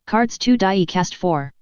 Cards 2 Diecast 4.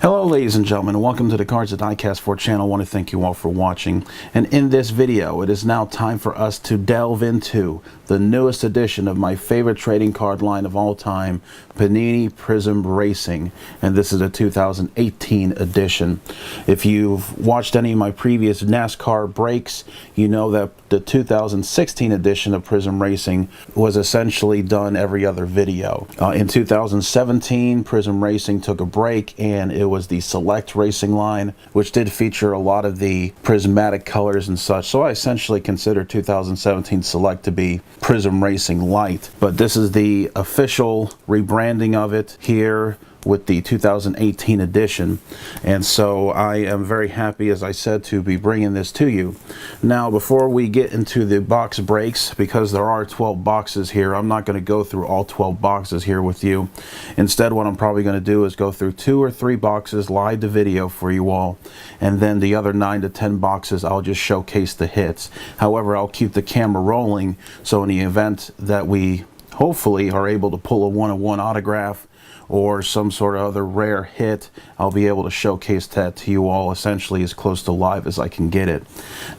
Hello ladies and gentlemen, and welcome to the Cards Diecast 4 channel. I want to thank you all for watching. And in this video, it is now time for us to delve into the newest edition of my favorite trading card line of all time, Panini Prizm Racing. And this is a 2018 edition. If you've watched any of my previous NASCAR breaks, you know that the 2016 edition of Prizm Racing was essentially done every other video. In 2017, Prizm Racing took a break, and it was the Select Racing line, which did feature a lot of the prismatic colors and such. So I essentially consider 2017 Select to be Prizm Racing Light. But this is the official rebranding of it here with the 2018 edition, and so I am very happy, as I said, to be bringing this to you. Now, before we get into the box breaks, because there are 12 boxes here, I'm not going to go through all 12 boxes here with you. Instead, what I'm probably going to do is go through 2 or 3 boxes, live the video for you all, and then the other 9 to 10 boxes I'll just showcase the hits. However, I'll keep the camera rolling, so in the event that we hopefully are able to pull a 1-of-1 autograph or some sort of other rare hit, I'll be able to showcase that to you all essentially as close to live as I can get it.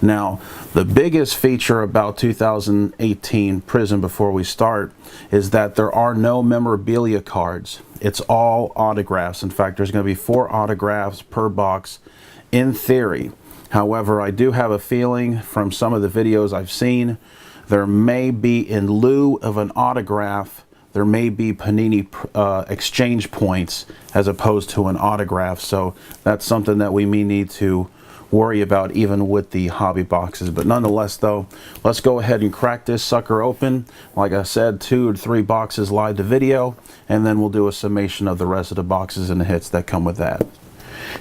Now, the biggest feature about 2018 Prizm before we start is that there are no memorabilia cards. It's all autographs. In fact, there's going to be 4 autographs per box in theory. However, I do have a feeling from some of the videos I've seen, there may be, in lieu of an autograph, there may be Panini exchange points as opposed to an autograph. So that's something that we may need to worry about even with the hobby boxes. But nonetheless though, let's go ahead and crack this sucker open. Like I said, 2 or 3 boxes live to video, and then we'll do a summation of the rest of the boxes and the hits that come with that.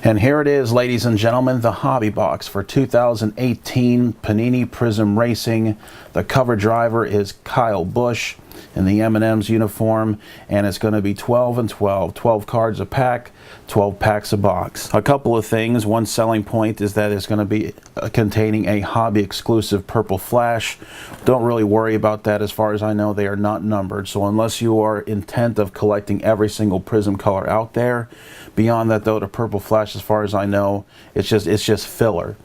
And here it is, ladies and gentlemen, the hobby box for 2018 Panini Prizm Racing. The cover driver is Kyle Busch in the M&M's uniform, and it's going to be 12 and 12, 12 cards a pack, 12 packs a box. A couple of things. One selling point is that it's going to be containing a hobby exclusive purple flash. Don't really worry about that. As far as I know, they are not numbered, so unless you are intent of collecting every single Prizm color out there, beyond that though, the purple flash, as far as I know, it's just filler.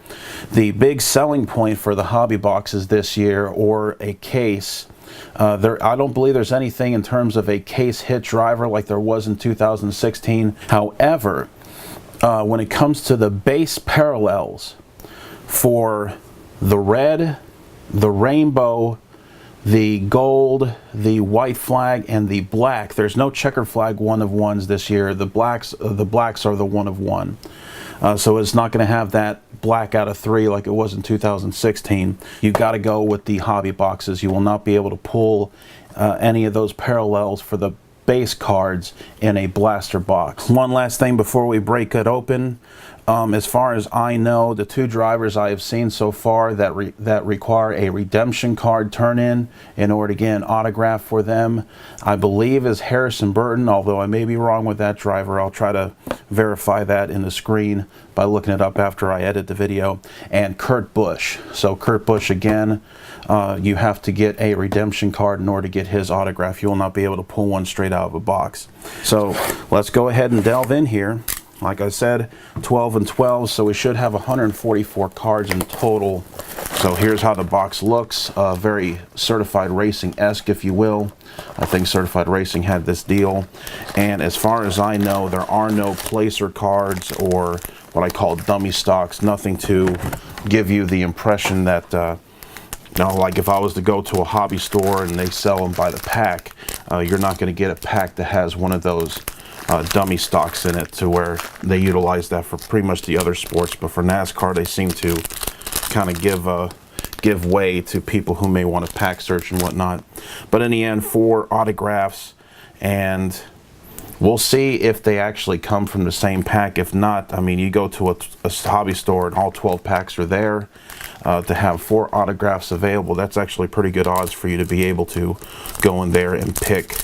The big selling point for the hobby boxes this year, or a case, I don't believe there's anything in terms of a case hit driver like there was in 2016. However, when it comes to the base parallels for the red, the rainbow, the gold, the white flag, and the black, there's no checker flag 1-of-1s this year. The blacks are the 1-of-1. So it's not going to have that black out of 3 like it was in 2016. You've got to go with the hobby boxes. You will not be able to pull any of those parallels for the base cards in a blaster box. One last thing before we break it open. As far as I know, the 2 drivers I have seen so far that require a redemption card turn-in order to get an autograph for them, I believe is Harrison Burton, although I may be wrong with that driver. I'll try to verify that in the screen by looking it up after I edit the video, and Kurt Busch. So Kurt Busch, again, you have to get a redemption card in order to get his autograph. You will not be able to pull one straight out of a box. So let's go ahead and delve in here. Like I said, 12 and 12, so we should have 144 cards in total. So here's how the box looks. Very Certified Racing-esque, if you will. I think Certified Racing had this deal. And as far as I know, there are no placer cards or what I call dummy stocks. Nothing to give you the impression that, you know, like if I was to go to a hobby store and they sell them by the pack, you're not going to get a pack that has one of those dummy stocks in it, to where they utilize that for pretty much the other sports. But for NASCAR, they seem to kind of give way to people who may want to pack search and whatnot. But in the end, 4 autographs, and we'll see if they actually come from the same pack. If not, I mean, you go to a hobby store and all 12 packs are there. To have 4 autographs available, that's actually pretty good odds for you to be able to go in there and pick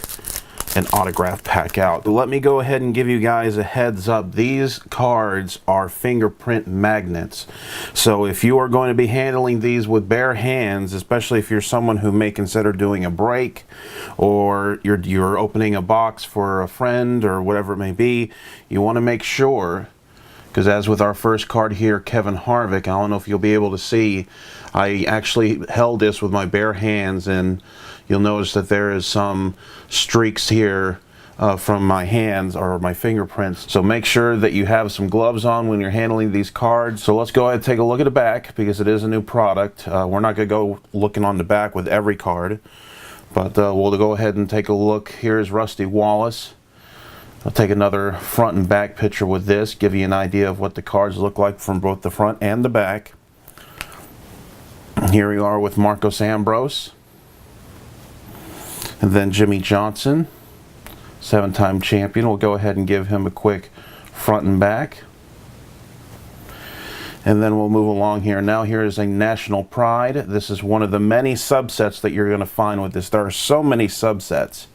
an autograph pack out. Let me go ahead and give you guys a heads up. These cards are fingerprint magnets. So if you are going to be handling these with bare hands, especially if you're someone who may consider doing a break, or you're opening a box for a friend or whatever it may be, you want to make sure, because as with our first card here, Kevin Harvick, I don't know if you'll be able to see, I actually held this with my bare hands, and you'll notice that there is some streaks here from my hands or my fingerprints. So make sure that you have some gloves on when you're handling these cards. So let's go ahead and take a look at the back, because it is a new product. We're not going to go looking on the back with every card, but we'll go ahead and take a look. Here's Rusty Wallace. I'll take another front and back picture with this, give you an idea of what the cards look like from both the front and the back. Here we are with Marcos Ambrose. And then Jimmie Johnson, 7-time champion. We'll go ahead and give him a quick front and back. And then we'll move along here. Now here is a National Pride. This is one of the many subsets that you're going to find with this. There are so many subsets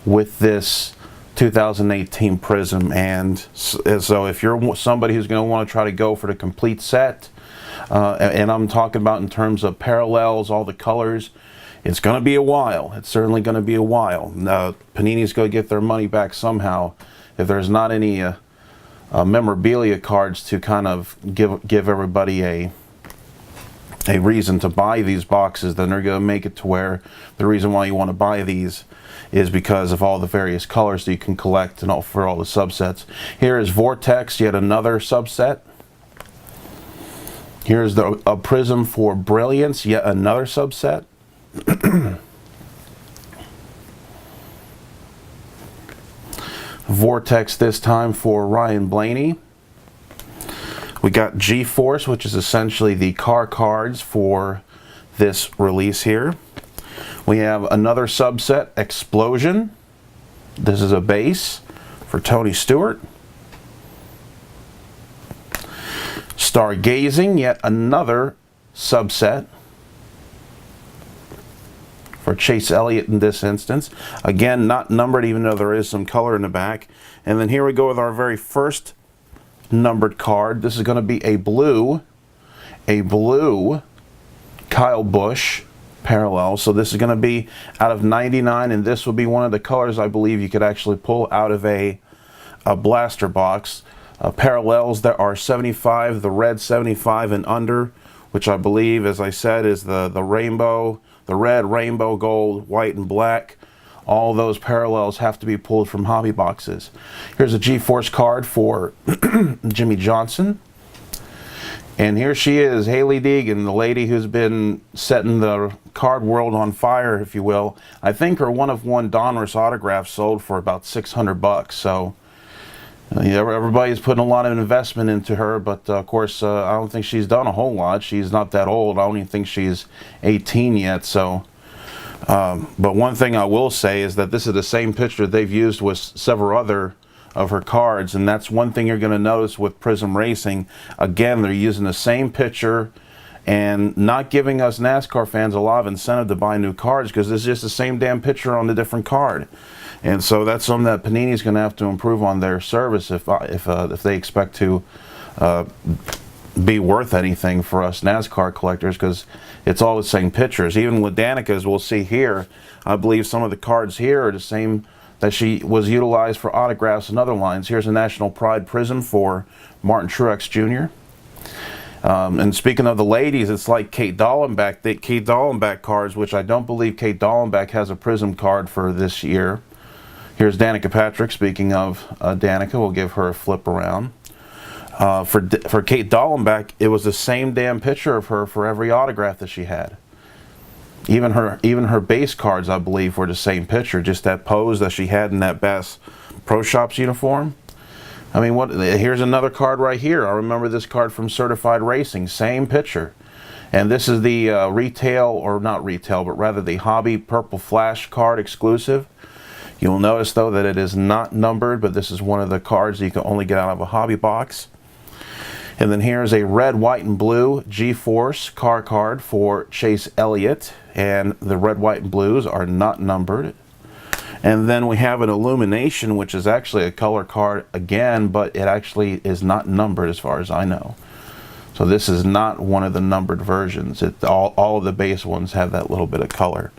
with this 2018 Prizm, and so if you're somebody who's going to want to try to go for the complete set, and I'm talking about in terms of parallels, all the colors, it's going to be a while. It's certainly going to be a while. Panini's going to get their money back somehow. If there's not any memorabilia cards to kind of give everybody a reason to buy these boxes, then they're going to make it to where the reason why you want to buy these is because of all the various colors that you can collect and all for all the subsets. Here is Vortex, yet another subset. Here's a Prizm for Brilliance, yet another subset. Vortex this time for Ryan Blaney. We got G-Force, which is essentially the car cards for this release here. We have another subset, Explosion. This is a base for Tony Stewart. Stargazing, yet another subset for Chase Elliott in this instance. Again, not numbered, even though there is some color in the back. And then here we go with our very first numbered card. This is going to be a blue Kyle Busch parallel. So this is going to be out of 99, and this will be one of the colors I believe you could actually pull out of a blaster box. Parallels that are 75, the red 75 and under, which I believe, as I said, is the rainbow, the red, rainbow, gold, white, and black. All those parallels have to be pulled from hobby boxes. Here's a G-Force card for Jimmie Johnson. And here she is, Hailie Deegan, the lady who's been setting the card world on fire, if you will. I think her one-of-one Donruss autograph sold for about $600. So everybody's putting a lot of investment into her, but of course I don't think she's done a whole lot. She's not that old. I don't even think she's 18 yet. So, but one thing I will say is that this is the same picture they've used with several other of her cards, and that's one thing you're going to notice with Prizm Racing. Again, they're using the same picture and not giving us NASCAR fans a lot of incentive to buy new cards, because it's just the same damn picture on a different card. And so that's something that Panini's going to have to improve on their service if they expect to be worth anything for us NASCAR collectors, because it's all the same pictures. Even with Danica's, we'll see here, I believe some of the cards here are the same that she was utilized for autographs and other lines. Here's a National Pride Prizm for Martin Truex Jr. And speaking of the ladies, it's like Kate Dallenbach. The Kate Dallenbach cards, which I don't believe Kate Dallenbach has a Prizm card for this year. Here's Danica Patrick. Speaking of Danica, we'll give her a flip around. For Kate Dallenbach, it was the same damn picture of her for every autograph that she had. Even her base cards, I believe, were the same picture, just that pose that she had in that Bass Pro Shops uniform. I mean, here's another card right here. I remember this card from Certified Racing, same picture. And this is the retail, or not retail, but rather the Hobby Purple Flash card exclusive. You'll notice, though, that it is not numbered, but this is one of the cards that you can only get out of a hobby box. And then here's a red, white, and blue G-Force car card for Chase Elliott. And the red, white, and blues are not numbered. And then we have an Illumination, which is actually a color card again, but it actually is not numbered as far as I know. So this is not one of the numbered versions. All of the base ones have that little bit of color.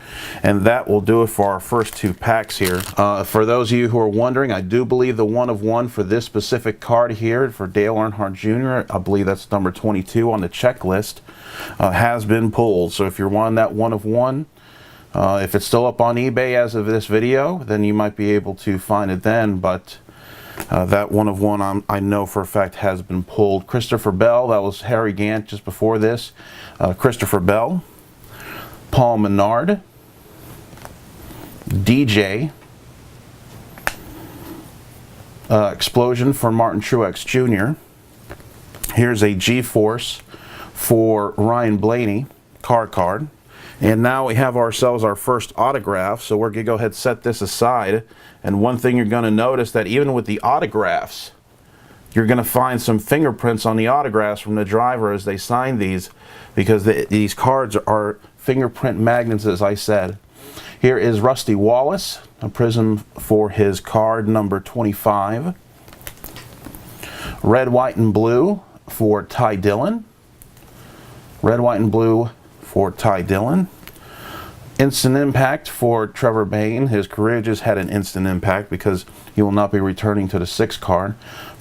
And that will do it for our first two packs here. For those of you who are wondering, I do believe the 1 of 1 for this specific card here for Dale Earnhardt Jr., I believe that's number 22 on the checklist, has been pulled. So if you're wanting that 1 of 1, if it's still up on eBay as of this video, then you might be able to find it then. But that 1 of 1 I know for a fact has been pulled. Christopher Bell, that was Harry Gant just before this. Christopher Bell, Paul Menard, DJ, Explosion for Martin Truex Jr. Here's a G-Force for Ryan Blaney car card. And now we have ourselves our first autograph, so we're going to go ahead and set this aside. And one thing you're going to notice that even with the autographs, you're going to find some fingerprints on the autographs from the driver as they sign these, because these cards are fingerprint magnets, as I said. Here is Rusty Wallace, a Prizm for his card number 25. Red, white, and blue for Ty Dillon. Red, white, and blue for Ty Dillon. Instant impact for Trevor Bayne. His career just had an instant impact because he will not be returning to the 6th card.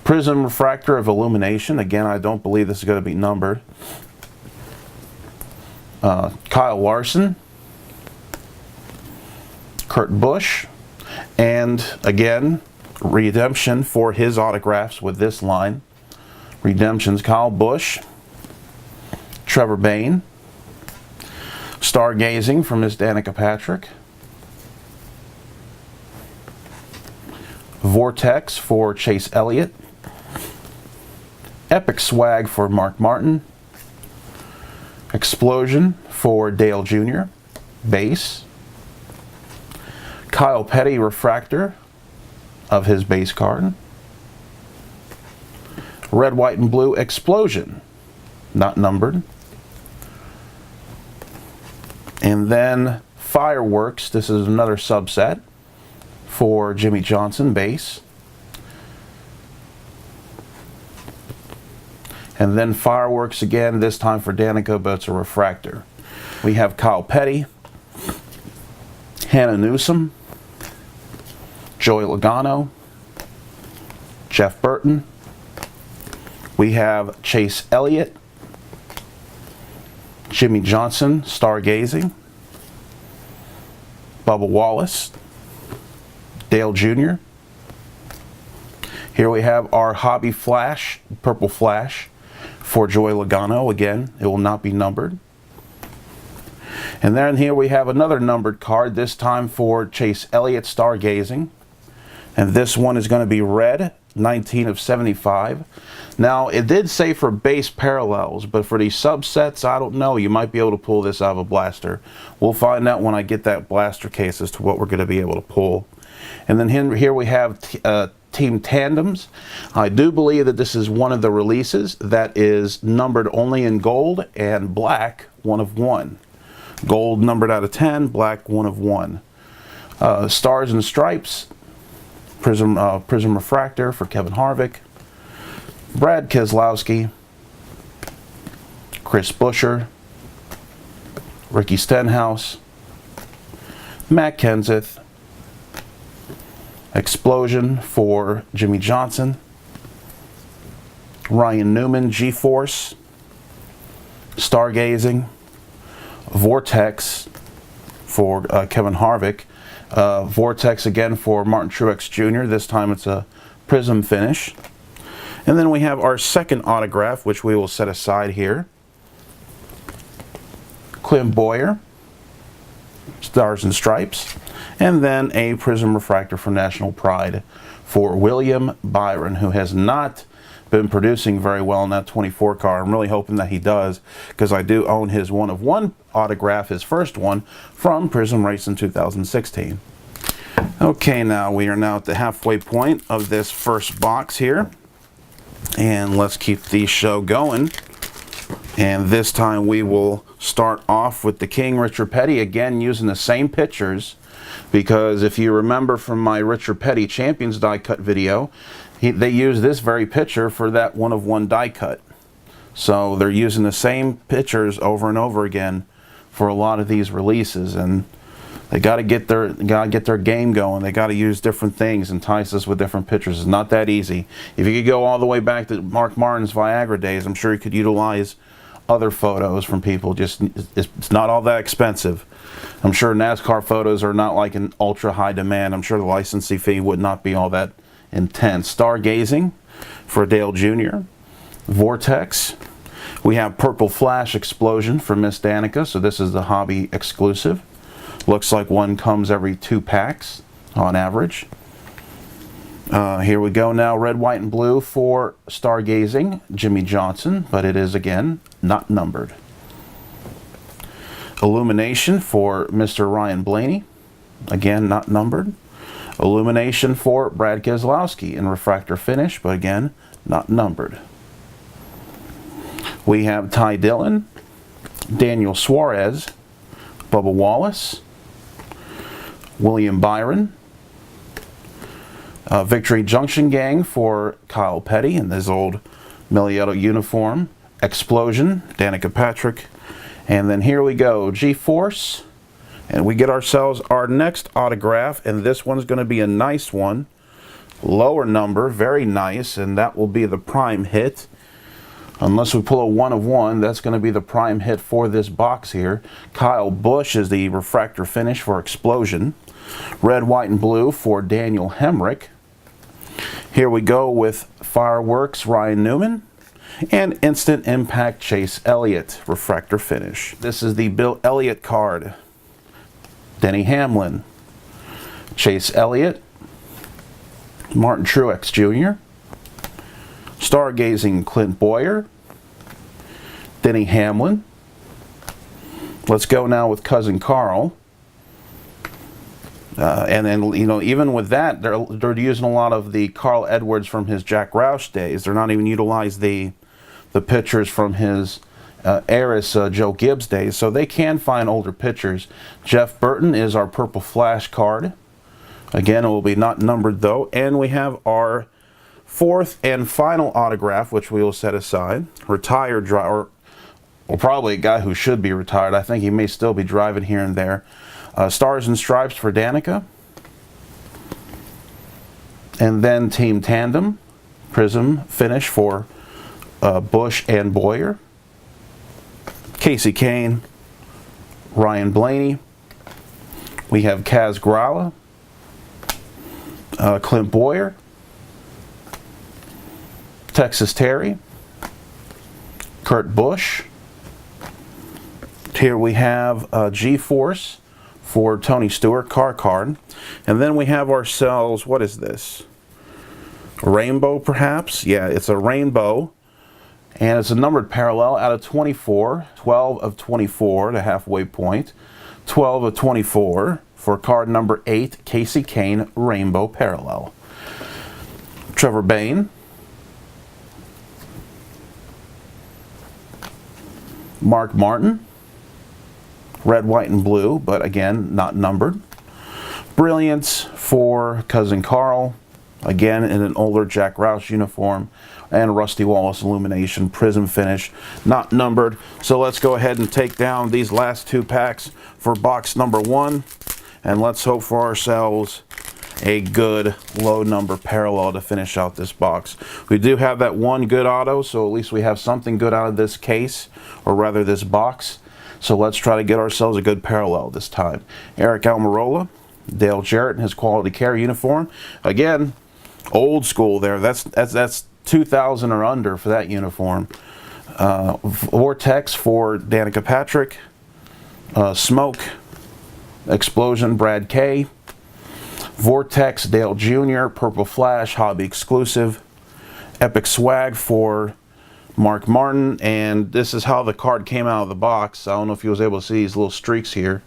Prizm refractor of Illumination. Again, I don't believe this is going to be numbered. Kyle Larson. Kurt Busch. And again, redemption for his autographs with this line. Redemptions: Kyle Busch, Trevor Bayne. Stargazing from Miss Danica Patrick. Vortex for Chase Elliott. Epic Swag for Mark Martin. Explosion for Dale Jr. Base. Kyle Petty refractor of his base card. Red, white, and blue Explosion, not numbered. And then Fireworks, this is another subset for Jimmie Johnson base. And then Fireworks again, this time for Danica, but it's a refractor. We have Kyle Petty, Hannah Newsom, Joey Logano, Jeff Burton. We have Chase Elliott, Jimmie Johnson, Stargazing, Bubba Wallace, Dale Jr. Here we have our Hobby Flash, Purple Flash for Joey Logano. Again, it will not be numbered. And then here we have another numbered card, this time for Chase Elliott, Stargazing. And this one is going to be red, 19 of 75. Now, it did say for base parallels, but for these subsets, I don't know. You might be able to pull this out of a blaster. We'll find out when I get that blaster case as to what we're going to be able to pull. And then here we have Team Tandems. I do believe that this is one of the releases that is numbered only in gold and black, 1 of 1. Gold numbered out of 10, black 1 of 1. Stars and Stripes, Prizm refractor for Kevin Harvick. Brad Keselowski, Chris Buescher, Ricky Stenhouse, Matt Kenseth, Explosion for Jimmie Johnson, Ryan Newman, G-Force, Stargazing, Vortex for Kevin Harvick, Vortex again for Martin Truex Jr. This time it's a Prizm finish. And then we have our second autograph, which we will set aside here. Clint Boyer, Stars and Stripes. And then a Prizm refractor for National Pride for William Byron, who has not been producing very well in that 24 car. I'm really hoping that he does, because I do own his 1 of 1 autograph, his first one, from Prizm Racing 2016. Okay, now we are now at the halfway point of this first box here. And let's keep the show going And this time we will start off with the King Richard Petty, again using the same pictures, because if you remember from my Richard Petty Champions die cut video, they used this very picture for that 1-of-1 die cut. So they're using the same pictures over and over again for a lot of these releases, and they got to get their game going. They got to use different things and entice us with different pictures. It's not that easy. If you could go all the way back to Mark Martin's Viagra days, I'm sure you could utilize other photos from people. Just it's not all that expensive. I'm sure NASCAR photos are not like an ultra high demand. I'm sure the licensing fee would not be all that intense. Stargazing for Dale Jr. Vortex. We have Purple Flash Explosion for Miss Danica. So this is the hobby exclusive. Looks like one comes every 2 packs on average. Here we go now, red, white, and blue for Stargazing, Jimmie Johnson, but it is, again, not numbered. Illumination for Mr. Ryan Blaney, again, not numbered. Illumination for Brad Keselowski in refractor finish, but again, not numbered. We have Ty Dillon, Daniel Suarez, Bubba Wallace, William Byron, Victory Junction Gang for Kyle Petty in his old Milietto uniform, Explosion, Danica Patrick, and then here we go, G-Force, and we get ourselves our next autograph, and this one's going to be a nice one, lower number, very nice, and that will be the prime hit. Unless we pull a 1-of-1, that's going to be the prime hit for this box here. Kyle Busch is the refractor finish for Explosion. Red, white, and blue for Daniel Henrik. Here we go with Fireworks, Ryan Newman. And Instant Impact Chase Elliott, refractor finish. This is the Bill Elliott card. Denny Hamlin. Chase Elliott. Martin Truex Jr. Stargazing Clint Boyer. Denny Hamlin. Let's go now with Cousin Carl. And then, you know, even with that, they're using a lot of the Carl Edwards from his Jack Roush days. They're not even utilizing the pictures from his heiress Joe Gibbs days. So they can find older pictures. Jeff Burton is our Purple Flash card. Again, it will be not numbered though. And we have our 4th and final autograph, which we will set aside. Retired driver, well, probably a guy who should be retired. I think he may still be driving here and there. Stars and Stripes for Danica. And then Team Tandem, Prizm finish for Busch and Boyer. Casey Kane, Ryan Blaney. We have Kaz Grala, Clint Boyer, Texas Terry, Kurt Busch. Here we have G-Force for Tony Stewart, car card. And then we have ourselves, what is this? A rainbow, perhaps? Yeah, it's a rainbow. And it's a numbered parallel out of 24. 12 of 24, the halfway point. 12 of 24 for card number 8, Casey Kane, rainbow parallel. Trevor Bayne. Mark Martin. Red, white, and blue, but again, not numbered. Brilliance for Cousin Carl, again in an older Jack Roush uniform. And Rusty Wallace Illumination Prizm finish, not numbered. So let's go ahead and take down these last 2 packs for box number 1. And let's hope for ourselves a good low number parallel to finish out this box. We do have that one good auto, so at least we have something good out of this case, or rather this box. So let's try to get ourselves a good parallel this time. Eric Almirola, Dale Jarrett in his Quality Care uniform. Again, old school there. That's 2000 or under for that uniform. Vortex for Danica Patrick. Smoke, Explosion, Brad K. Vortex, Dale Jr., Purple Flash, Hobby Exclusive. Epic Swag for Mark Martin, and this is how the card came out of the box. I don't know if you was able to see these little streaks here.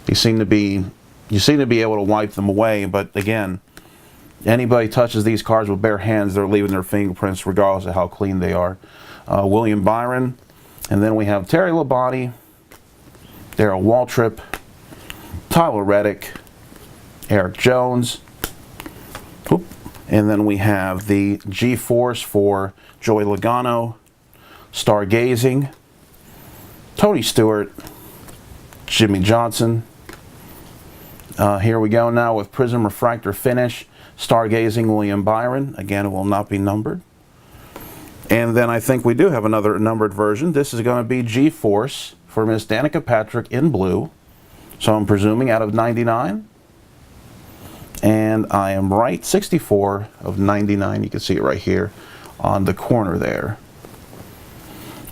You seem to be able to wipe them away, but again, anybody touches these cards with bare hands, they're leaving their fingerprints regardless of how clean they are. William Byron, And then we have Terry Labonte, Darrell Waltrip, Tyler Reddick, Erik Jones. Oop. And then we have the G-Force for Joey Logano, Stargazing, Tony Stewart, Jimmie Johnson. Here we go now with Prizm Refractor Finish, Stargazing William Byron. Again, it will not be numbered. And then I think we do have another numbered version. This is going to be G-Force for Miss Danica Patrick in blue. So I'm presuming out of 99. And I am right, 64 of 99. You can see it right here on the corner there.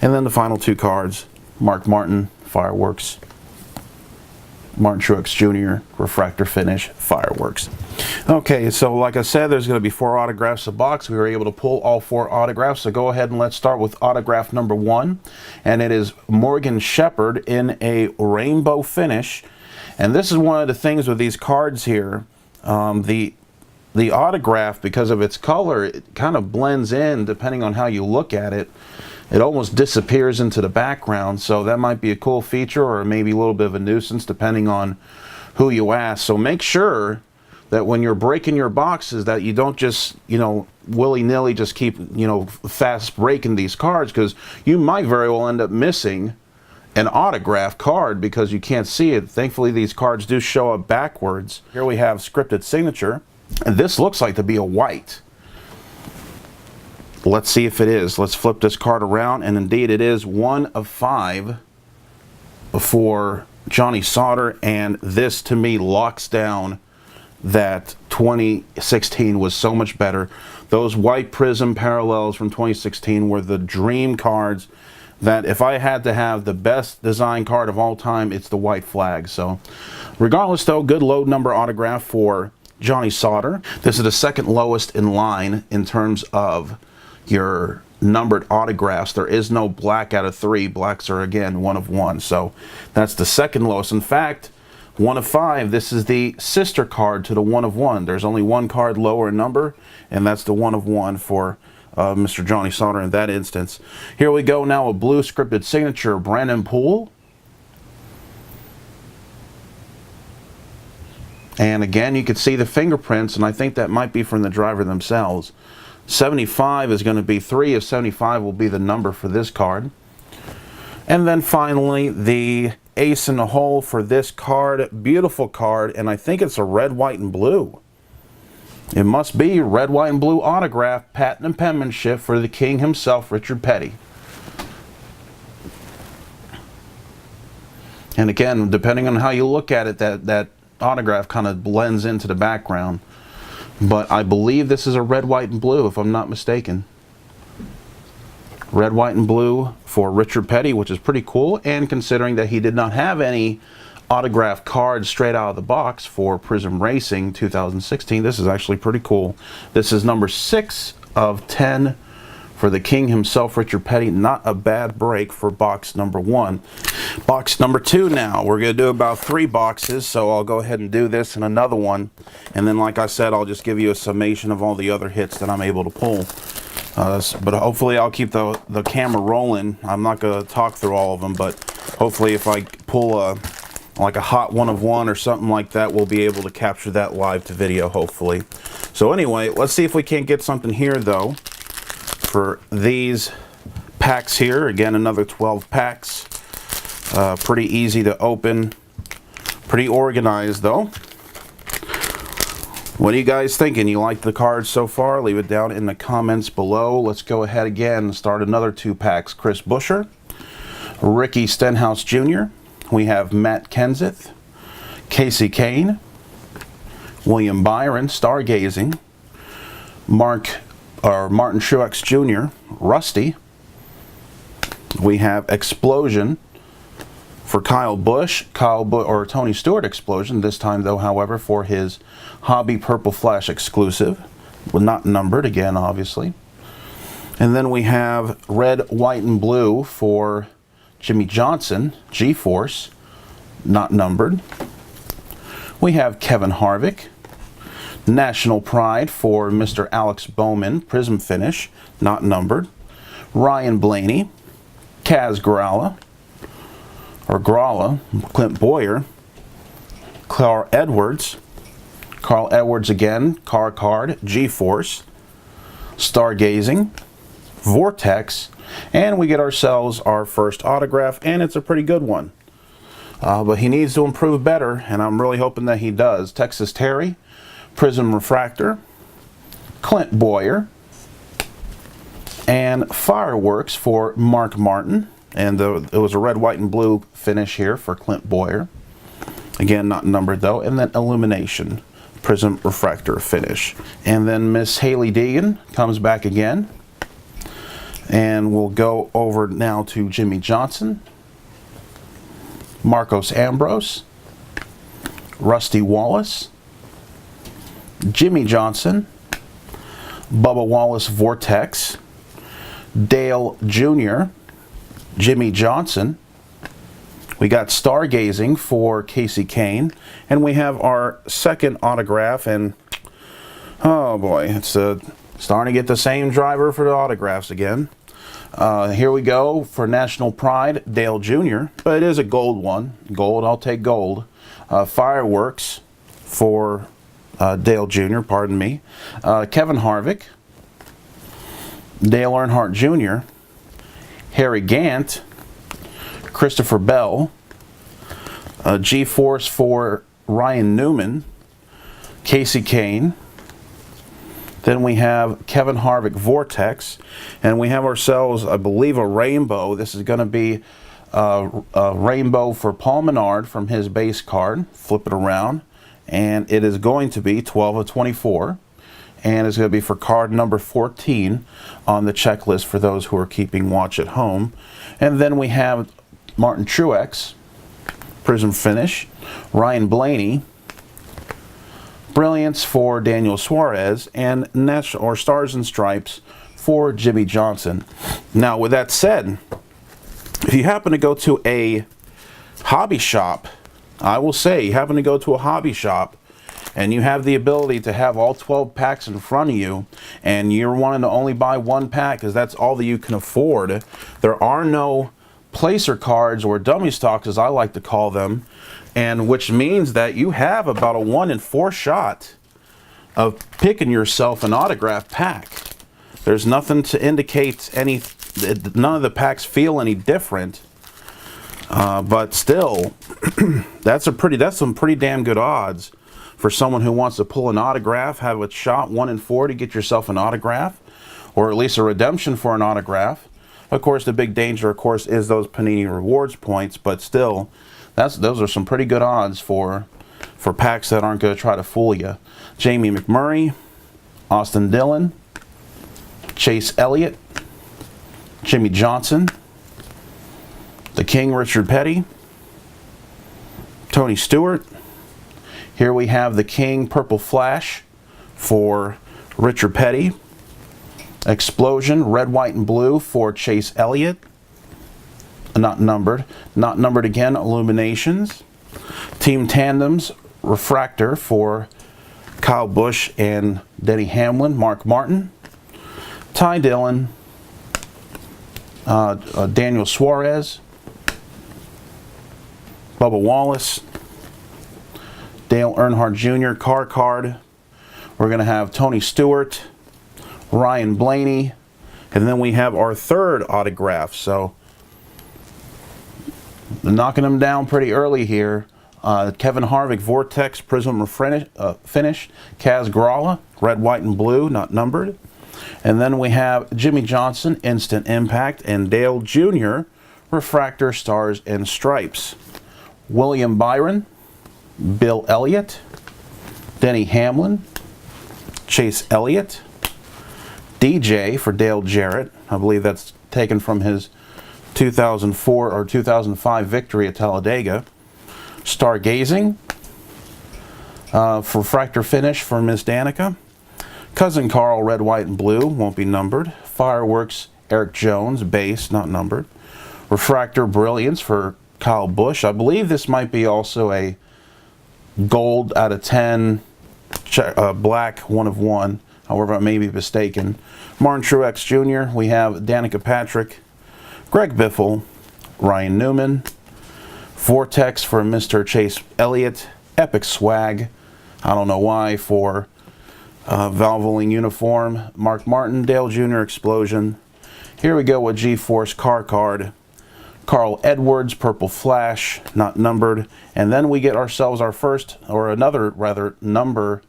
And then the final two cards, Mark Martin, Fireworks. Martin Truex Jr., Refractor Finish, Fireworks. Okay, so like I said, there's going to be 4 autographs a box. We were able to pull all 4 autographs, so go ahead and let's start with autograph number 1. And it is Morgan Shepherd in a rainbow finish. And this is one of the things with these cards here. The autograph, because of its color, it kind of blends in depending on how you look at it. It almost disappears into the background, so that might be a cool feature or maybe a little bit of a nuisance depending on who you ask. So make sure that when you're breaking your boxes that you don't just, willy-nilly just keep, fast breaking these cards, because you might very well end up missing an autograph card because you can't see it. Thankfully, these cards do show up backwards. Here we have scripted signature, and this looks like to be a white. Let's see if it is. Let's flip this card around, and indeed it is 1 of 5 for Johnny Sauter, and this to me locks down that 2016 was so much better. Those white Prizm parallels from 2016 were the dream cards that if I had to have the best design card of all time, it's the white flag. So regardless though, good load number autograph for Johnny Sauter. This is the second lowest in line in terms of your numbered autographs. There is no black out of 3. Blacks are again 1 of 1. So that's the second lowest. In fact, 1 of 5, this is the sister card to the 1 of 1. There's only one card lower in number, and that's the 1 of 1 for Mr. Johnny Sauter in that instance. Here we go now, a blue scripted signature, Brennan Poole. And again, you can see the fingerprints, and I think that might be from the driver themselves. 75 is going to be 3 of 75 will be the number for this card. And then finally, the ace in the hole for this card. Beautiful card, and I think it's a red, white, and blue. It must be red, white, and blue autograph, patent and penmanship for the king himself, Richard Petty. And again, depending on how you look at it, that autograph kind of blends into the background. But I believe this is a red, white, and blue, if I'm not mistaken. Red, white, and blue for Richard Petty, which is pretty cool. And considering that he did not have any autograph cards straight out of the box for Prizm Racing 2016, this is actually pretty cool. This is number 6 of 10 for the king himself, Richard Petty. Not a bad break for box number 1. Box number 2 now. We're going to do about 3 boxes, so I'll go ahead and do this and another one. And then, like I said, I'll just give you a summation of all the other hits that I'm able to pull. But hopefully I'll keep the camera rolling. I'm not going to talk through all of them, but hopefully if I pull like a hot 1 of 1 or something like that, we'll be able to capture that live to video, hopefully. So anyway, let's see if we can't get something here, though, for these packs here. Again, another 12 packs. Pretty easy to open. Pretty organized, though. What are you guys thinking? You like the cards so far? Leave it down in the comments below. Let's go ahead again and start another 2 packs. Chris Buescher, Ricky Stenhouse Jr., we have Matt Kenseth, Casey Kane, William Byron, Stargazing, Martin Truex Jr., Rusty. We have Explosion for Kyle Busch, or Tony Stewart Explosion, this time though, however, for his Hobby Purple Flash exclusive. Well, not numbered again, obviously. And then we have red, white, and blue for Jimmie Johnson, G-Force, not numbered. We have Kevin Harvick, National Pride for Mr. Alex Bowman, Prizm Finish, not numbered. Ryan Blaney, Kaz Grala, or Grala, Clint Boyer, Carl Edwards again, car card, G-Force, Stargazing, Vortex, and we get ourselves our first autograph, and it's a pretty good one. But he needs to improve better, and I'm really hoping that he does. Texas Terry, Prizm Refractor, Clint Boyer, and Fireworks for Mark Martin. And it was a red, white, and blue finish here for Clint Boyer. Again, not numbered though. And then Illumination, Prizm Refractor finish. And then Miss Hailie Deegan comes back again. And we'll go over now to Jimmie Johnson, Marcos Ambrose, Rusty Wallace, Jimmie Johnson, Bubba Wallace Vortex, Dale Jr., Jimmie Johnson. We got Stargazing for Casey Kane, and we have our second autograph, and oh boy, it's starting to get the same driver for the autographs again. Here we go for National Pride, Dale Jr., but it is a gold one. Gold, I'll take gold. Fireworks for Dale Jr., pardon me. Kevin Harvick, Dale Earnhardt Jr., Harry Gant, Christopher Bell, G-Force for Ryan Newman, Casey Kane. Then we have Kevin Harvick Vortex, and we have ourselves, I believe, a rainbow. This is going to be a rainbow for Paul Menard from his base card. Flip it around, and it is going to be 12 of 24. And it's going to be for card number 14 on the checklist for those who are keeping watch at home. And then we have Martin Truex, Prizm Finish, Ryan Blaney, Brilliance for Daniel Suarez, and Stars and Stripes for Jimmie Johnson. Now, with that said, if you happen to go to a hobby shop, I will say, you happen to go to a hobby shop, and you have the ability to have all 12 packs in front of you, and you're wanting to only buy one pack because that's all that you can afford, there are no placer cards, or dummy stocks as I like to call them, and which means that you have about a 1 in 4 shot of picking yourself an autograph pack. There's nothing to indicate none of the packs feel any different, but still, that's some pretty damn good odds for someone who wants to pull an autograph, have a shot 1 in 4 to get yourself an autograph, or at least a redemption for an autograph. Of course, the big danger, of course, is those Panini Rewards points, but still, those are some pretty good odds for packs that aren't going to try to fool you. Jamie McMurray, Austin Dillon, Chase Elliott, Jimmie Johnson, the King Richard Petty, Tony Stewart. Here we have the King Purple Flash for Richard Petty. Explosion, red, white, and blue for Chase Elliott. Not numbered. Not numbered again, Illuminations. Team Tandems, Refractor for Kyle Busch and Denny Hamlin, Mark Martin. Ty Dillon, Daniel Suarez, Bubba Wallace, Dale Earnhardt Jr. car card. We're going to have Tony Stewart, Ryan Blaney, and then we have our third autograph. So knocking them down pretty early here. Kevin Harvick Vortex Prizm Finish, Kaz Grala, red, white, and blue, not numbered. And then we have Jimmie Johnson Instant Impact, and Dale Jr. Refractor Stars and Stripes. William Byron, Bill Elliott, Denny Hamlin, Chase Elliott, DJ for Dale Jarrett. I believe that's taken from his 2004 or 2005 victory at Talladega. Stargazing, Refractor Finish for Miss Danica. Cousin Carl, red, white, and blue, won't be numbered. Fireworks, Eric Jones, base, not numbered. Refractor Brilliance for Kyle Busch. I believe this might be also a gold out of 10, black 1 of 1. However, I may be mistaken. Martin Truex Jr. We have Danica Patrick, Greg Biffle, Ryan Newman, Vortex for Mr. Chase Elliott, Epic Swag, I don't know why, for Valvoline Uniform, Mark Martin, Dale Jr. Explosion. Here we go with G-Force Car Card, Carl Edwards, Purple Flash, not numbered, and then we get ourselves our first, or another rather, numbered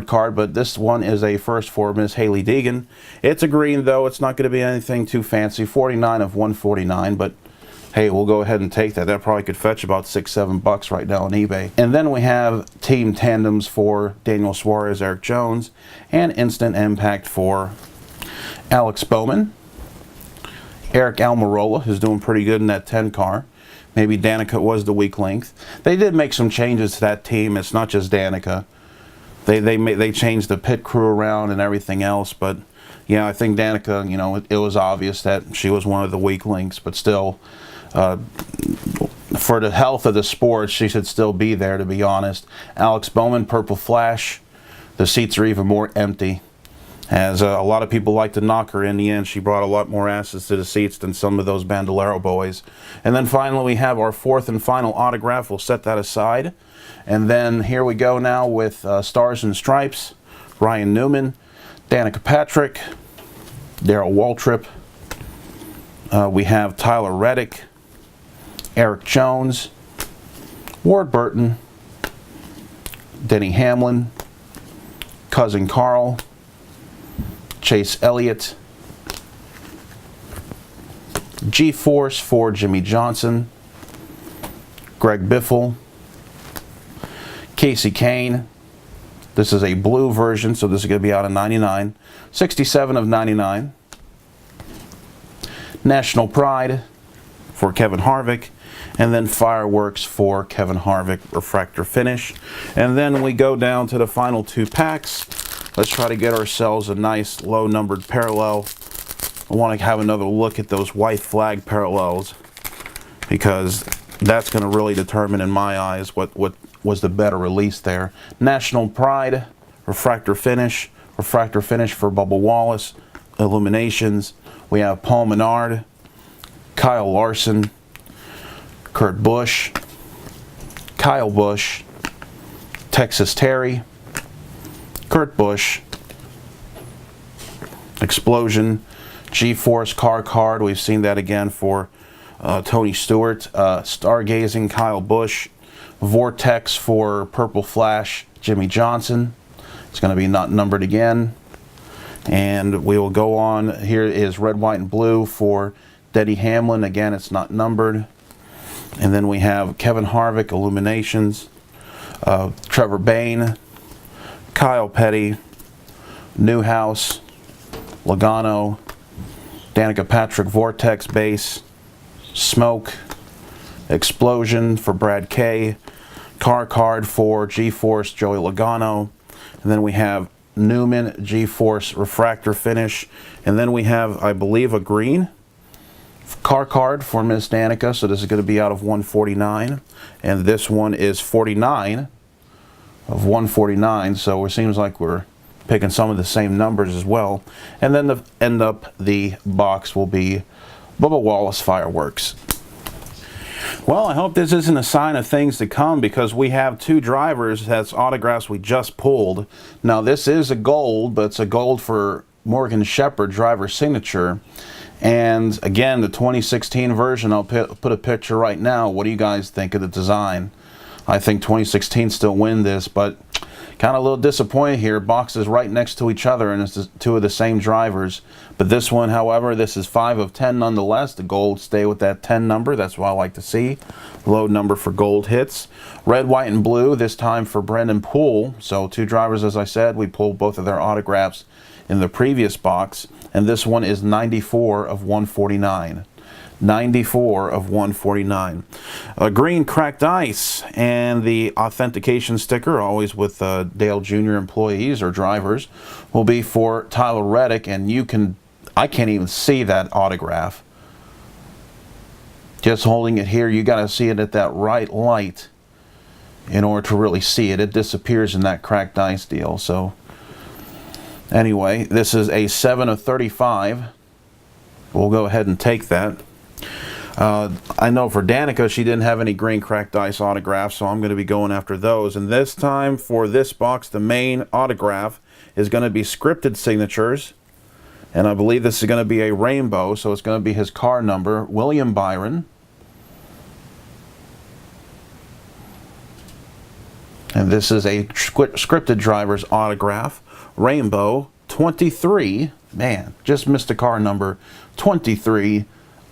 card, but this one is a first for Miss Hailie Deegan. It's a green though, it's not going to be anything too fancy, 49 of 149, but hey, we'll go ahead and take that. That probably could fetch about $6-7 right now on eBay. And then we have Team Tandems for Daniel Suarez, Erik Jones, and Instant Impact for Alex Bowman. Eric Almirola is doing pretty good in that 10 car. Maybe Danica was the weak link. They did make some changes to that team. It's not just Danica. They changed the pit crew around and everything else, but yeah, I think Danica, you know, it was obvious that she was one of the weak links, but still, for the health of the sport, she should still be there, to be honest. Alex Bowman, Purple Flash. The seats are even more empty, as a lot of people like to knock her. In the end, she brought a lot more asses to the seats than some of those Bandolero boys. And then finally, we have our fourth and final autograph. We'll set that aside. And then here we go now with Stars and Stripes, Ryan Newman, Danica Patrick, Darrell Waltrip. We have Tyler Reddick, Erik Jones, Ward Burton, Denny Hamlin, Cousin Carl, Chase Elliott, G-Force for Jimmie Johnson, Greg Biffle, Casey Kane. This is a blue version, so this is going to be out of 99. 67 of 99. National Pride for Kevin Harvick, and then Fireworks for Kevin Harvick, refractor finish. And then we go down to the final two packs. Let's try to get ourselves a nice low numbered parallel. I want to have another look at those white flag parallels, because that's going to really determine in my eyes what was the better release there. National Pride, refractor finish for Bubba Wallace, Illuminations. We have Paul Menard, Kyle Larson, Kurt Busch, Kyle Busch, Texas Terry, Kurt Busch, Explosion, G-Force Car Card. We've seen that again for Tony Stewart, Stargazing, Kyle Busch, Vortex for Purple Flash, Jimmie Johnson. It's going to be not numbered again. And we will go on. Here is Red, White, and Blue for Denny Hamlin. Again, it's not numbered. And then we have Kevin Harvick, Illuminations, Trevor Bayne, Kyle Petty, Newhouse, Logano, Danica Patrick, Vortex Base, Smoke, Explosion for Brad K, Car Card for G-Force, Joey Logano. And then we have Newman, G-Force refractor finish. And then we have, I believe, a green car card for Miss Danica. So this is going to be out of 149. And this one is 49 of 149. So it seems like we're picking some of the same numbers as well. And then the end up the box will be Bubba Wallace Fireworks. Well, I hope this isn't a sign of things to come, because we have two drivers that's autographs we just pulled. Now this is a gold, but it's a gold for Morgan Shepherd driver signature. And again, the 2016 version, I'll put a picture right now. What do you guys think of the design? I think 2016 still win this, but kind of a little disappointed here. Boxes right next to each other, and it's two of the same drivers. But this one, however, this is 5 of 10 nonetheless. The gold stay with that 10 number. That's what I like to see. Low number for gold hits. Red, White, and Blue, this time for Brennan Poole. So two drivers, as I said. We pulled both of their autographs in the previous box. And this one is 94 of 149. 94 of 149. A green cracked ice, and the authentication sticker, always with Dale Jr. employees or drivers, will be for Tyler Reddick. And I can't even see that autograph. Just holding it here, you got to see it at that right light in order to really see it. It disappears in that cracked ice deal. So anyway, this is a 7 of 35. We'll go ahead and take that. I know for Danica, she didn't have any green cracked ice autographs, so I'm going to be going after those. And this time for this box, the main autograph is going to be scripted signatures. And I believe this is going to be a rainbow, so it's going to be his car number, William Byron. And this is a scripted driver's autograph, rainbow 23. Man, just missed the car number 23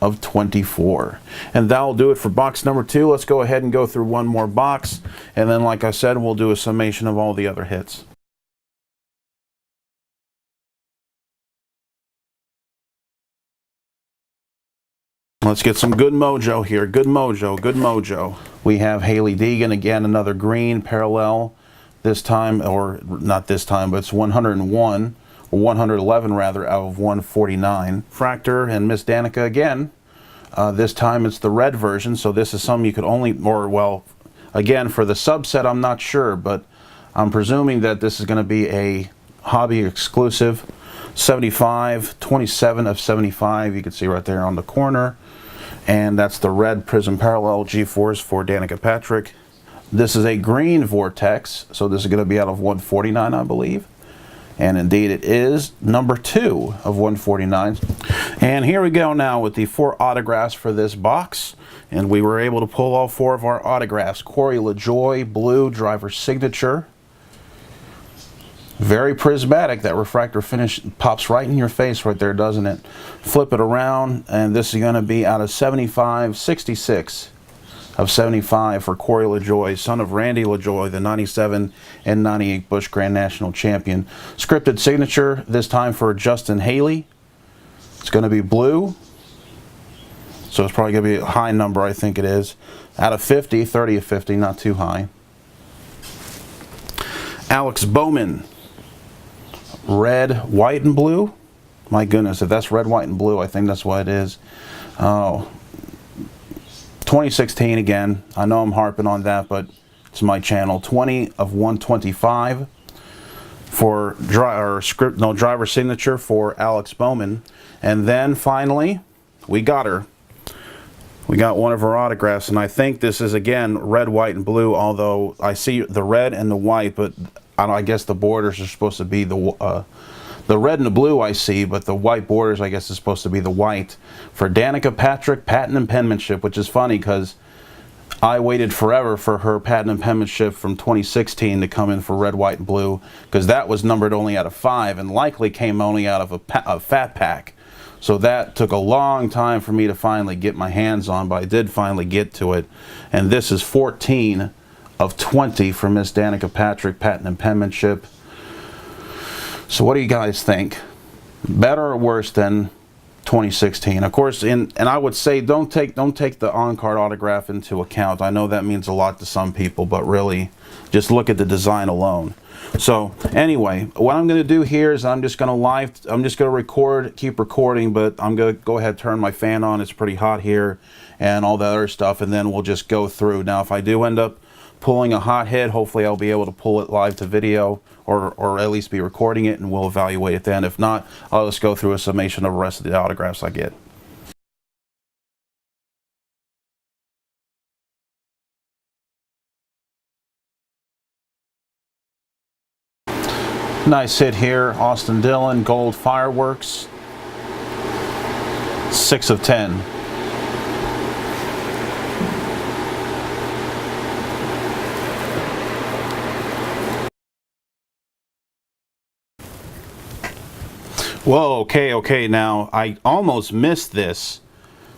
of 24. And that'll do it for box number 2. Let's go ahead and go through one more box, and then like I said, we'll do a summation of all the other hits. Let's get some good mojo here. Good mojo, good mojo. We have Hailie Deegan again, another green parallel. This time, or not this time, but it's 101. 111 rather, out of 149. Fractor and Miss Danica again. This time it's the red version, so this is something you could only, or well, again for the subset I'm not sure, but I'm presuming that this is going to be a hobby exclusive. 75, 27 of 75, you can see right there on the corner. And that's the red Prizm Parallel G-Force for Danica Patrick. This is a green Vortex, so this is going to be out of 149, I believe. And indeed it is number 2 of 149. And here we go now with the 4 autographs for this box. And we were able to pull all 4 of our autographs. Corey LaJoie, blue, driver signature. Very prismatic. That refractor finish pops right in your face right there, doesn't it? Flip it around, and this is going to be out of 75, 66 of 75 for Corey LaJoie, son of Randy LaJoie, the 97 and 98 Busch Grand National Champion. Scripted signature, this time for Justin Haley. It's going to be blue, so it's probably going to be a high number, I think it is. Out of 50, 30 of 50, not too high. Alex Bowman. Red, white, and blue. My goodness, if that's red, white, and blue, I think that's what it is. Oh, 2016 again. I know I'm harping on that, but it's my channel. 20 of 125 for driver signature for Alex Bowman. And then finally, we got her. We got one of her autographs, and I think this is again red, white, and blue. Although I see the red and the white, but I guess the borders are supposed to be the red and the blue I see, but the white borders I guess is supposed to be the white. For Danica Patrick, patent and penmanship, which is funny because I waited forever for her patent and penmanship from 2016 to come in for red, white, and blue, because that was numbered only out of 5 and likely came only out of a fat pack. So that took a long time for me to finally get my hands on, but I did finally get to it. And this is 14 of 20 for Miss Danica Patrick, patent and penmanship. So what do you guys think? Better or worse than 2016? Of course, and I would say don't take the on-card autograph into account. I know that means a lot to some people, but really just look at the design alone. So anyway, what I'm going to do here is I'm just going to record, keep recording, but I'm going to go ahead and turn my fan on. It's pretty hot here and all that other stuff, and then we'll just go through. Now if I do end up pulling a hot hit, hopefully I'll be able to pull it live to video, or at least be recording it, and we'll evaluate it then. If not, I'll just go through a summation of the rest of the autographs I get. Nice hit here, Austin Dillon, gold fireworks, 6 of 10. Whoa, okay, now I almost missed this.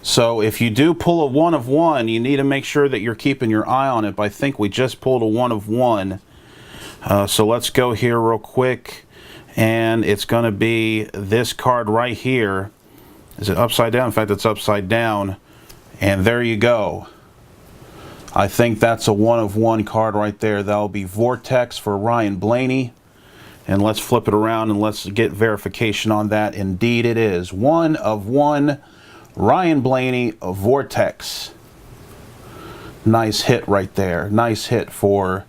So if you do pull a 1 of 1, you need to make sure that you're keeping your eye on it. But I think we just pulled a 1 of 1. So let's go here real quick. And it's going to be this card right here. Is it upside down? In fact, it's upside down. And there you go. I think that's a 1 of 1 card right there. That'll be Vortex for Ryan Blaney. And let's flip it around and let's get verification on that. Indeed it is. 1 of 1, Ryan Blaney, a Vortex. Nice hit right there. Nice hit for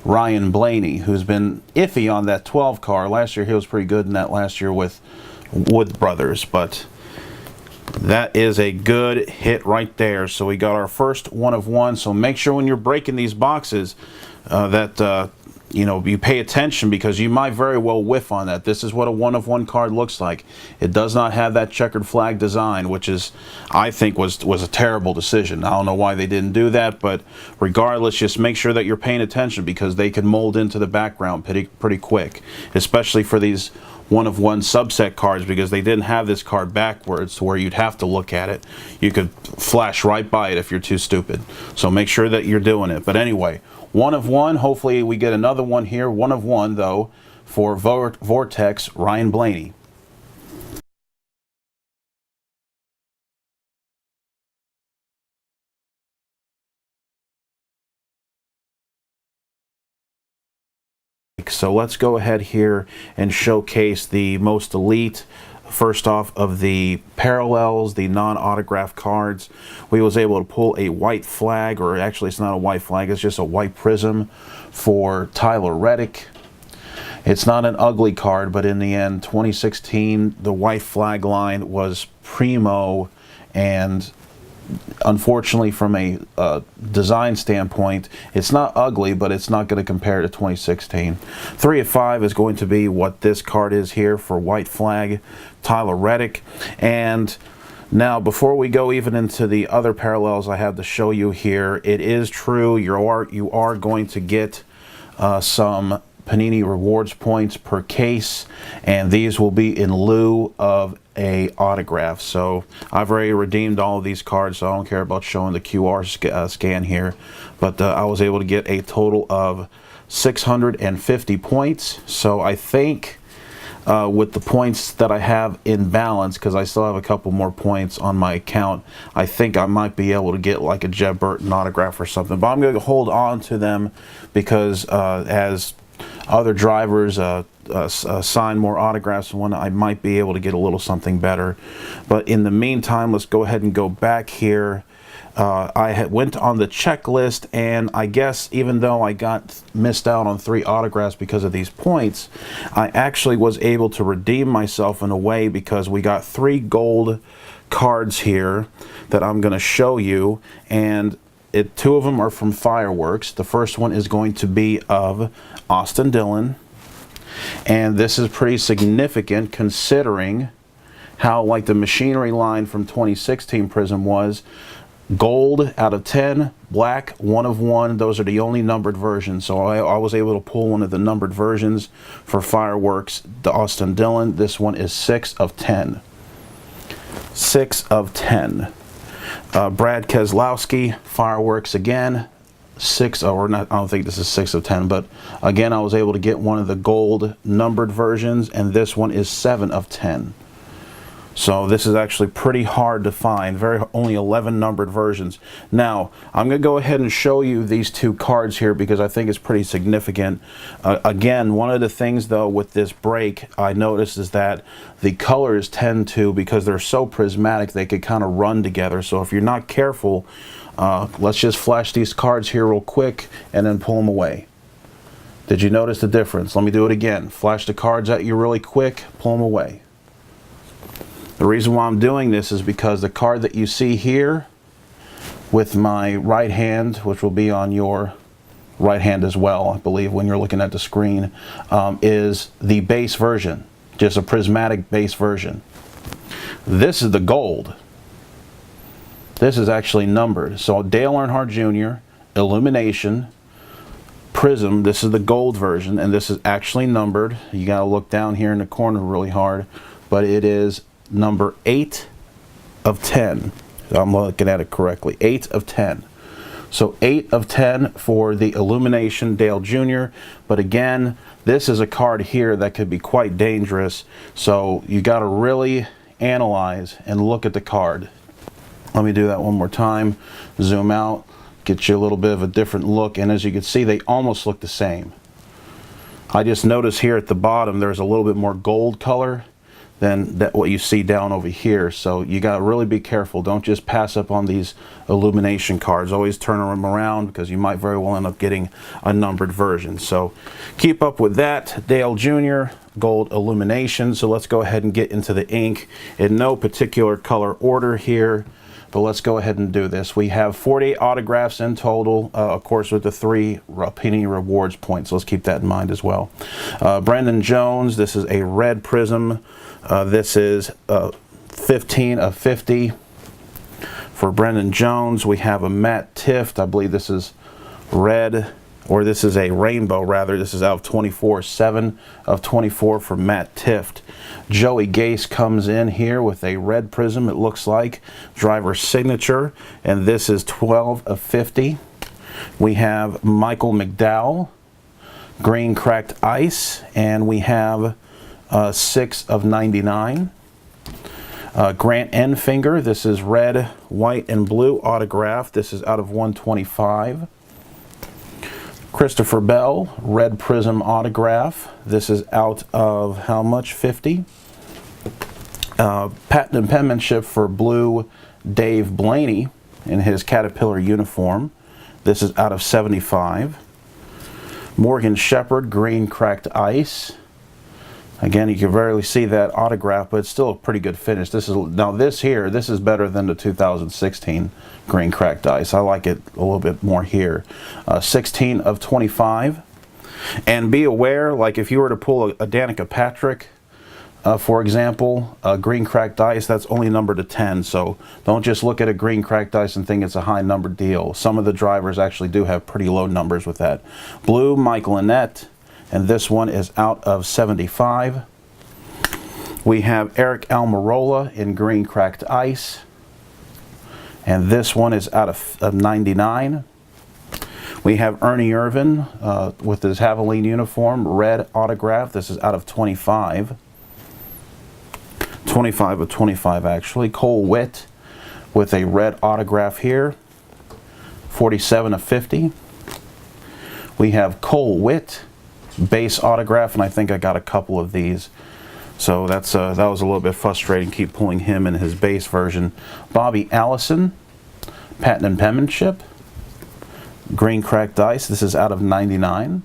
Ryan Blaney, who's been iffy on that 12 car. Last year he was pretty good in that last year with Wood Brothers, but That is a good hit right there. So we got our first 1 of 1. So make sure when you're breaking these boxes that you know, you pay attention, because you might very well whiff on that. This is what a 1 of 1 card looks like. It does not have that checkered flag design, which is, I think, was a terrible decision. I don't know why they didn't do that, but regardless, just make sure that you're paying attention, because they can mold into the background pretty quick, especially for these 1 of 1 subset cards, because they didn't have this card backwards to where you'd have to look at it. You could flash right by it if you're too stupid. So make sure that you're doing it. But anyway, 1 of 1. Hopefully we get another one here. 1 of 1 though for Vortex Ryan Blaney. So let's go ahead here and showcase the most elite, first off, of the parallels, the non-autograph cards. We was able to pull a white flag, or actually it's not a white flag, it's just a white prism for Tyler Reddick. It's not an ugly card, but in the end, 2016, the white flag line was primo, and unfortunately, from a design standpoint, it's not ugly, but it's not going to compare to 2016. 3 of 5 is going to be what this card is here for white flag, Tyler Reddick. And now, before we go even into the other parallels I have to show you here, it is true you are going to get some Panini Rewards Points per case, and these will be in lieu of a autograph. So I've already redeemed all of these cards, so I don't care about showing the QR scan here, but I was able to get a total of 650 points. So I think with the points that I have in balance, because I still have a couple more points on my account, I think I might be able to get like a Jeb Burton autograph or something, but I'm going to hold on to them, because as other drivers sign more autographs and whatnot, I might be able to get a little something better. But in the meantime, let's go ahead and go back here. I went on the checklist, and I guess even though I missed out on 3 autographs because of these points, I actually was able to redeem myself in a way, because we got 3 gold cards here that I'm going to show you, and 2 of them are from Fireworks. The first one is going to be of Austin Dillon, and this is pretty significant considering how like the machinery line from 2016 Prizm was. Gold out of 10, black 1 of 1. Those are the only numbered versions, so I was able to pull one of the numbered versions for Fireworks, the Austin Dillon. This one is 6 of 10. 6 of 10. Brad Keselowski, Fireworks again, 6, or not, I don't think this is 6 of 10, but again, I was able to get one of the gold numbered versions, and this one is 7 of 10. So this is actually pretty hard to find. Only 11 numbered versions. Now, I'm going to go ahead and show you these 2 cards here, because I think it's pretty significant. Again, one of the things though with this break I noticed is that the colors tend to, because they're so prismatic, they could kind of run together. So if you're not careful, let's just flash these cards here real quick and then pull them away. Did you notice the difference? Let me do it again. Flash the cards at you really quick, pull them away. The reason why I'm doing this is because the card that you see here with my right hand, which will be on your right hand as well, I believe, when you're looking at the screen, is the base version, just a prismatic base version. This is the gold. This is actually numbered. So Dale Earnhardt Jr., Illumination, Prizm, this is the gold version, and this is actually numbered. You got to look down here in the corner really hard, but it is number 8 of 10. I'm looking at it correctly. 8 of 10. So 8 of 10 for the Illumination Dale Jr. But again, this is a card here that could be quite dangerous. So you got to really analyze and look at the card. Let me do that one more time. Zoom out, get you a little bit of a different look. And as you can see, they almost look the same. I just noticed here at the bottom there's a little bit more gold color than what you see down over here. So you got to really be careful. Don't just pass up on these illumination cards. Always turn them around, because you might very well end up getting a numbered version. So keep up with that. Dale Jr. gold illumination. So let's go ahead and get into the ink in no particular color order here, but let's go ahead and do this. We have 48 autographs in total, of course, with the 3 Panini Rewards Points. Let's keep that in mind as well. Brendan Jones, this is a red Prizm. This is 15 of 50 for Brendan Jones. We have a matte Tift. I believe this is red, or this is a rainbow rather. This is out of 24, 7 of 24 for Matt Tift. Joey Gase comes in here with a red Prizm, it looks like, driver signature, and this is 12 of 50. We have Michael McDowell, green cracked ice, and we have 6 of 99. Grant Enfinger, this is red, white, and blue autograph. This is out of 125. Christopher Bell, red Prizm autograph. This is out of how much? 50. Patent and penmanship for blue Dave Blaney in his Caterpillar uniform. This is out of 75. Morgan Shepherd, green cracked ice. Again, you can barely see that autograph, but it's still a pretty good finish. This is better than the 2016 green cracked ice. I like it a little bit more here. 16 of 25. And be aware, like if you were to pull a Danica Patrick, for example, a green cracked ice, that's only numbered to 10. So don't just look at a green cracked ice and think it's a high numbered deal. Some of the drivers actually do have pretty low numbers with that. Blue Michael Annett. And this one is out of 75. We have Eric Almirola in green cracked ice, and this one is out of 99. We have Ernie Irvan with his Javelin uniform, red autograph. This is out of 25. 25 of 25 actually. Cole Witt with a red autograph here, 47 of 50. We have Cole Witt base autograph, and I think I got a couple of these, so that was a little bit frustrating, keep pulling him in his base version. Bobby Allison, patent and penmanship, green cracked ice. This is out of 99.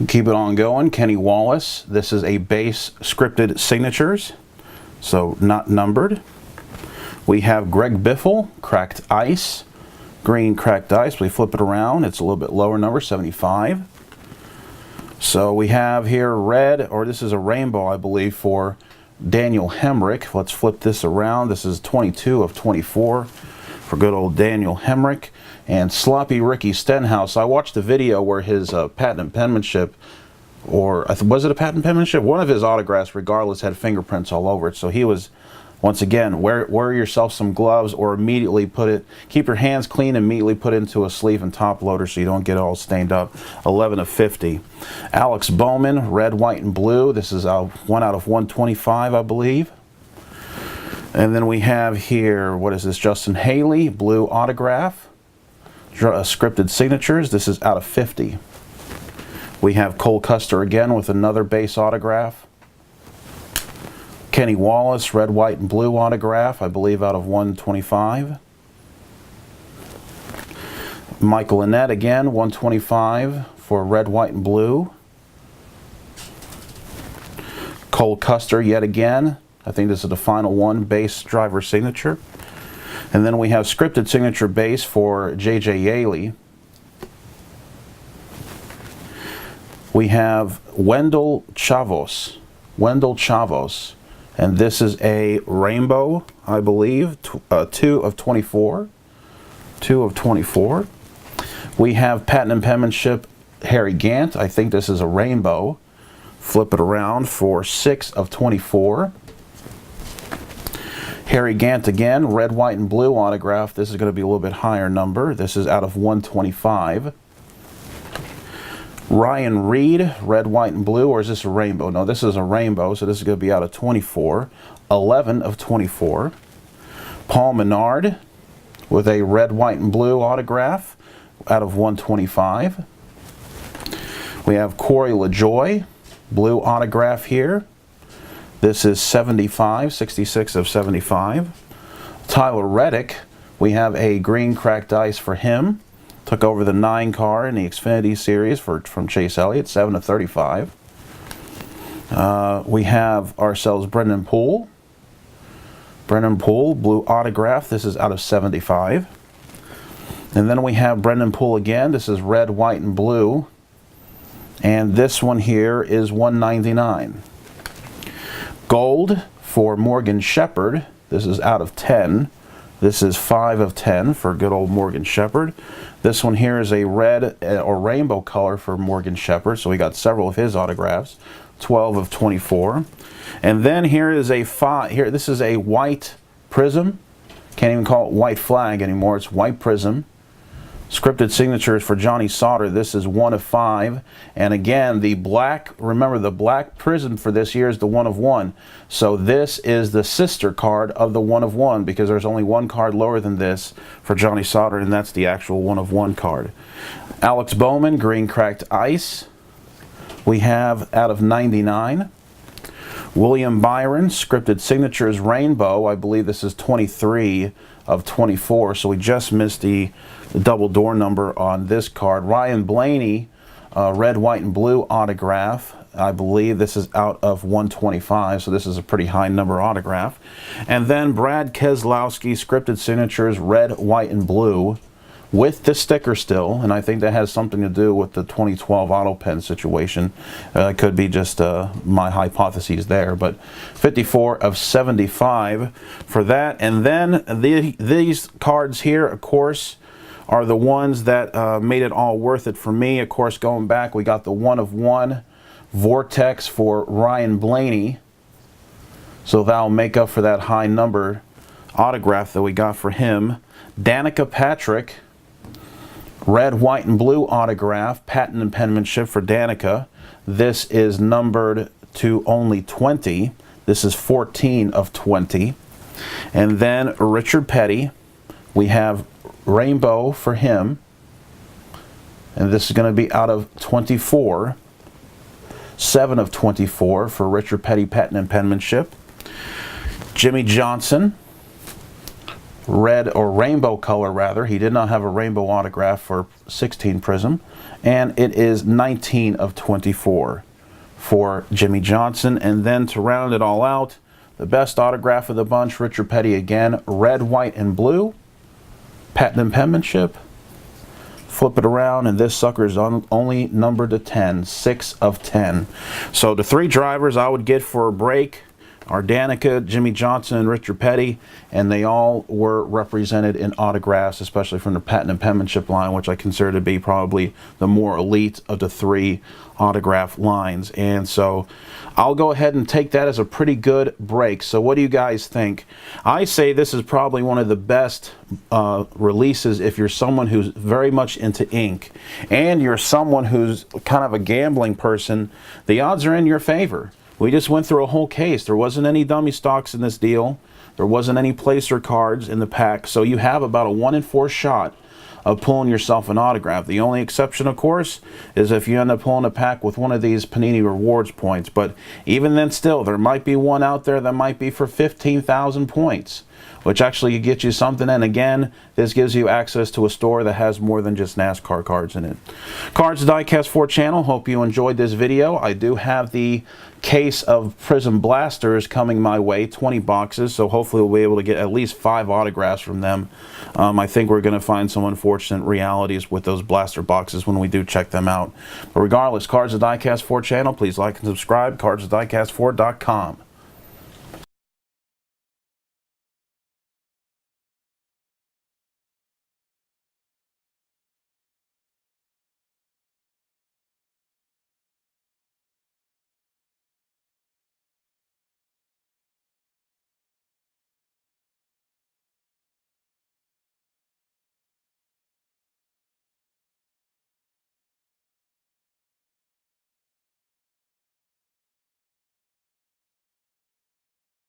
Keep it on going. Kenny Wallace, this is a base scripted signatures, so not numbered. We have Greg Biffle, cracked ice, green cracked ice. We flip it around, it's a little bit lower number, 75. So we have here red, or this is a rainbow, I believe, for Daniel Henrik. Let's flip this around. This is 22 of 24 for good old Daniel Henrik. And Sloppy Ricky Stenhouse. I watched the video where his patent and penmanship, or was it a patent penmanship? One of his autographs, regardless, had fingerprints all over it. So he was, once again, wear yourself some gloves, or immediately keep your hands clean, immediately put into a sleeve and top loader so you don't get all stained up. 11 of 50. Alex Bowman, red, white, and blue. This is 1 out of 125, I believe. And then we have here, what is this? Justin Haley, blue autograph. Scripted signatures. This is out of 50. We have Cole Custer again with another base autograph. Kenny Wallace, red, white, and blue autograph, I believe out of 125. Michael Annett again, 125 for red, white, and blue. Cole Custer yet again. I think this is the final one, base driver signature. And then we have scripted signature base for J.J. Yaley. We have Wendell Chavos. And this is a rainbow, I believe, 2 of 24. 2 of 24. We have patent and penmanship Harry Gant. I think this is a rainbow. Flip it around for 6 of 24. Harry Gant again, red, white, and blue autograph. This is going to be a little bit higher number. This is out of 125. Ryan Reed, red, white, and blue, or is this a rainbow? No, this is a rainbow, so this is going to be out of 24. 11 of 24. Paul Menard with a red, white, and blue autograph out of 125. We have Corey LaJoie, blue autograph here. This is 75, 66 of 75. Tyler Reddick, we have a green cracked ice for him. Took over the 9 car in the Xfinity Series from Chase Elliott, 7 of 35. We have ourselves Brennan Poole. Brennan Poole, blue autograph. This is out of 75. And then we have Brennan Poole again. This is red, white, and blue. And this one here is 199. Gold for Morgan Shepherd. This is out of 10. This is 5 of 10 for good old Morgan Shepherd. This one here is a red or rainbow color for Morgan Shepherd, so we got several of his autographs. 12 of 24. And then here is a this is a white Prizm. Can't even call it white flag anymore. It's white Prizm. Scripted signatures for Johnny Sauter. This is 1 of 5. And again, the black, remember the black Prizm for this year is the 1 of 1. So this is the sister card of the 1 of 1 because there's only one card lower than this for Johnny Sauter, and that's the actual 1 of 1 card. Alex Bowman, green cracked ice. We have out of 99. William Byron, scripted signatures rainbow. I believe this is 23 of 24, so we just missed the double door number on this card. Ryan Blaney, red, white, and blue autograph. I believe this is out of 125, so this is a pretty high number autograph. And then Brad Keselowski, scripted signatures red, white, and blue with the sticker still, and I think that has something to do with the 2012 auto pen situation. It could be just my hypotheses there, but 54 of 75 for that. And then these cards here, of course, are the ones that made it all worth it for me. Of course, going back, we got the 1 of 1 Vortex for Ryan Blaney, so that'll make up for that high number autograph that we got for him. Danica Patrick, red, white, and blue autograph, patent and penmanship for Danica. This is numbered to only 20. This is 14 of 20. And then Richard Petty, we have rainbow for him. And this is going to be out of 24. 7 of 24 for Richard Petty, patent and penmanship. Jimmie Johnson, red or rainbow color rather. He did not have a rainbow autograph for 16 Prizm, and it is 19 of 24 for Jimmie Johnson. And then to round it all out, the best autograph of the bunch, Richard Petty again, red, white, and blue, patent and penmanship. Flip it around, and this sucker is only numbered to 10, 6 of 10. So the 3 drivers I would get for a break are Danica, Jimmie Johnson, and Richard Petty, and they all were represented in autographs, especially from the patent and penmanship line, which I consider to be probably the more elite of the 3 autograph lines. And so I'll go ahead and take that as a pretty good break. So what do you guys think? I say this is probably one of the best releases if you're someone who's very much into ink and you're someone who's kind of a gambling person. The odds are in your favor. We just went through a whole case. There wasn't any dummy stocks in this deal. There wasn't any placer cards in the pack. So you have about a 1 in 4 shot of pulling yourself an autograph. The only exception, of course, is if you end up pulling a pack with one of these Panini Rewards points. But even then still, there might be one out there that might be for 15,000 points, which actually get you something. And again, this gives you access to a store that has more than just NASCAR cards in it. Cards Diecast 4 channel, hope you enjoyed this video. I do have the case of Prizm Blasters coming my way, 20 boxes, so hopefully we'll be able to get at least 5 autographs from them. I think we're going to find some unfortunate realities with those blaster boxes when we do check them out. But regardless, Cards of Diecast 4 channel, please like and subscribe, cardsofdiecast4.com.